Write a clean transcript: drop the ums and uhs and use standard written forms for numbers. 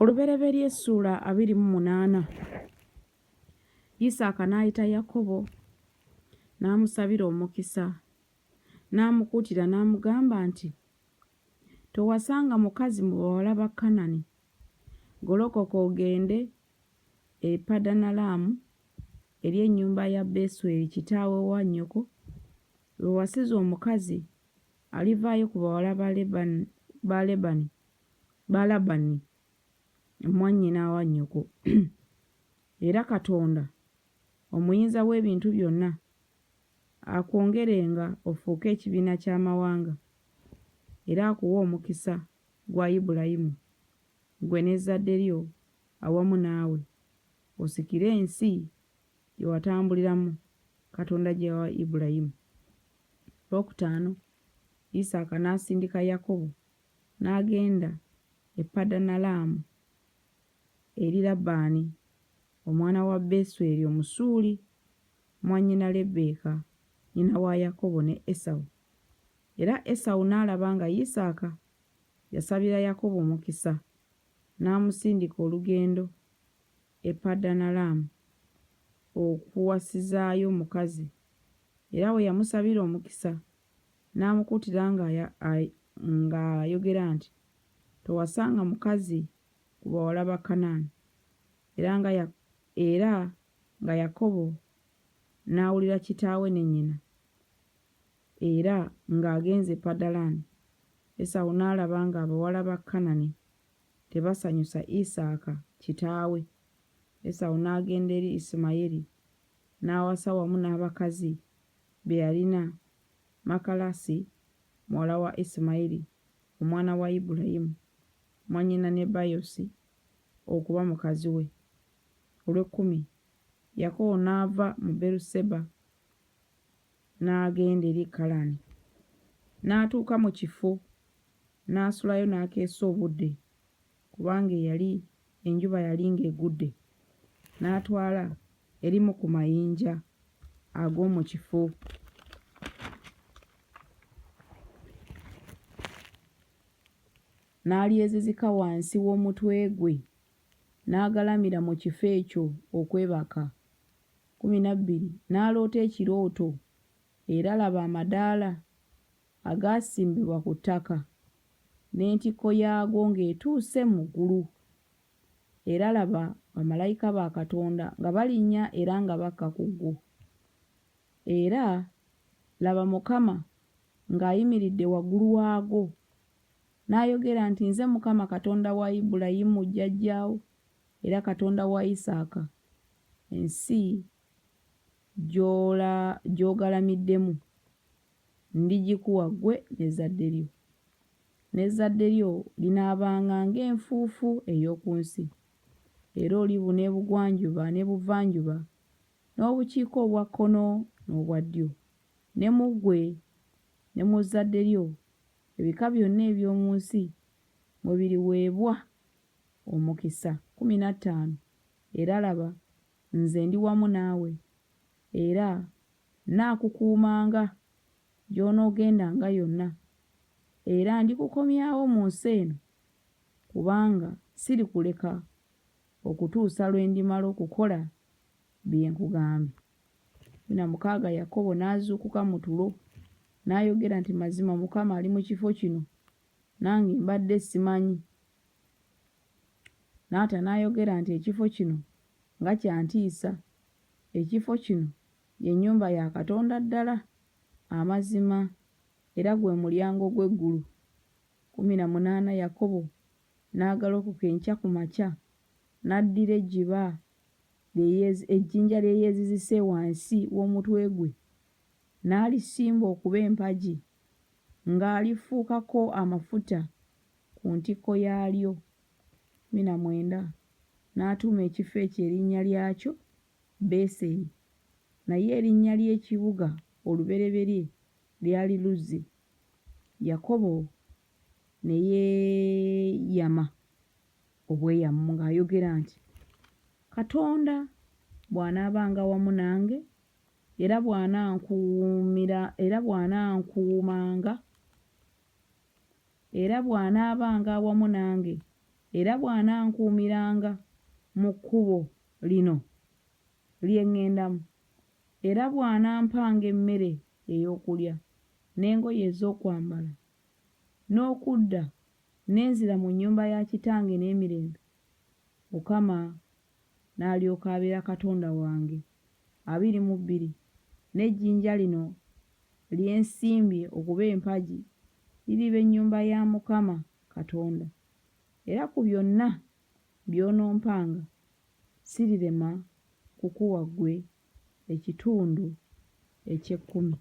Olubereberye essuula 28. Isaaka n'ayita Yakobo n'amusabira omukisa, n'amukuutira n'amugamba nti, towasanga mukazi mu bawala ba Kanani, golokoka ogende e Padanalaamu eri ennyumba ya Besweri kitaawe wa nnyoko, lwe wasiza omukazi alivaayo ku bawala ba Labani mwannyina wa nnyoko. Era Katonda omuyinza w'ebintu byonna akwongerenga ofuuke ekibiina ky'amawanga, era akuwe omukisa gwa Ibulayimu, ggwe n'ezzadde lyo awamu naawe, osikire ensi gye watambuliramu Katonda gye yawa Ibulayimu. 5. Isaaka n'asindika Yakobo n'agenda e Padanalaamu eri Labbaani omwana wa Besweri Omusuuli, mwannyina Lebbeeka nnyina wa Yakobo ne Esawu. Era Esawu n'alaba nga Isaaka yasabira Yakobo omukisa, n'amusindika olugendo e Padanalaamu okuwasizaayo omukazi. Era bwe yamusabira omukisa n'amukuutira ng'ayogera nti, towasanga mukazi ku bawala ba Kanaani. Era nga Yakobo n'awulira kitaawe ne nnyina, era ng'agenze e Padalani. Esawu n'alaba nga abawala ba Kanani tebasanyusa Isaaka kitaawe. Esawu n'agenda eri Isimayiri n'awasa wamu n'abakazi be yalina Makalasi muwala wa Isimayiri omwana wa Ibulayimu mwannyina Nebayosi okuba mukazi we. 10. Yakobo n'ava mu Beeruseba n'agenda eri Kalani, n'atuuka mu kifo n'asulayo n'akeesa obudde, kubanga enjuba yali ng'egudde. N'atwala erimu ku mayinja ag'omu kifo. N'alyezizika wansi w'omutwe gwe, n'agalamira mu kifo ekyo okwebaka. 12. N'aloota ekirooto, era laba amadaala agaasimbibwa ku ttaka, n'entikko yaago ng'etuuse mu ggulu. Era laba bamalayika ba Katonda nga balinnya era nga bakka ku go. Era laba Mukama ng'ayimiridde waggulu waago, n'ayogera nti, nze Mukama Katonda wa Ibulayimu jjajjaawo, era Katonda wa Isaaka. Ensi gy'ogalamiddemu ndigikuwa ggwe n'ezzadde lyo. N'ezzadde lyo linaabanga ng'enfuufu ey'oku nsi. Era olibuna ebugwanjuba n'ebuvanjuba, n'obukiika obwa kkono n'obwa ddyo. Ne mu ggwe ne mu zzadde lyo ebika byonna eby'omu nsi mwe biriweebwa omukisa. 15. Era laba nze ndi wamu naawe, era nnaakukuumanga gy'onoogendanga yonna, era ndikukomyawo mu nsi eno, kubanga sirikuleka okutuusa lwe ndimala okukola bye nkugambye. 16. Yakobo n'azuukuka mu tulo n'ayogera nti, mazima Mukama ali mu kifo kino, nange mbadde simanyi. N'ata n'ayogera nti, ekifo kino nga kyantiisa, ekifo kino ye nnyumba ya Katonda ddala amazima, era gwe mulyango gw'eggulu. 18. Yakobo n'agalokoka enkya ku makya, n'addira ejjinja lye yeezizise wansi w'omutwe gwe, n'alisimba okuba empagi, ng'alifuukako amafuta ku ntikko yaalyo. 19. N'atuuma ekifo ekyo erinnya lyakyo Beseri, naye erinnya ly'ekibuga olubereberye lyali Luzi. Yakobo ne yeeyama obweyamo ng'ayogera nti, Katonda bw'anaabanga wamu nange, era bw'anaabanga awamu nange, era bw'anankuumiranga mu kkubo lino lye ŋŋendamu, era bw'anampanga emmere ey'okulya n'engoye ez'okwambala, n'okudda n'enzira mu nnyumba ya kitange n'emirembe, Mukama n'alyoka abeera Katonda wange. 22 n'ejjinja lino lye nsimbye okuba empagi liriba ennyumba ya Mukama Katonda, era ku byonna by'onompanga sirirema kukuwa ggwe ekitundu eky'ekkumi.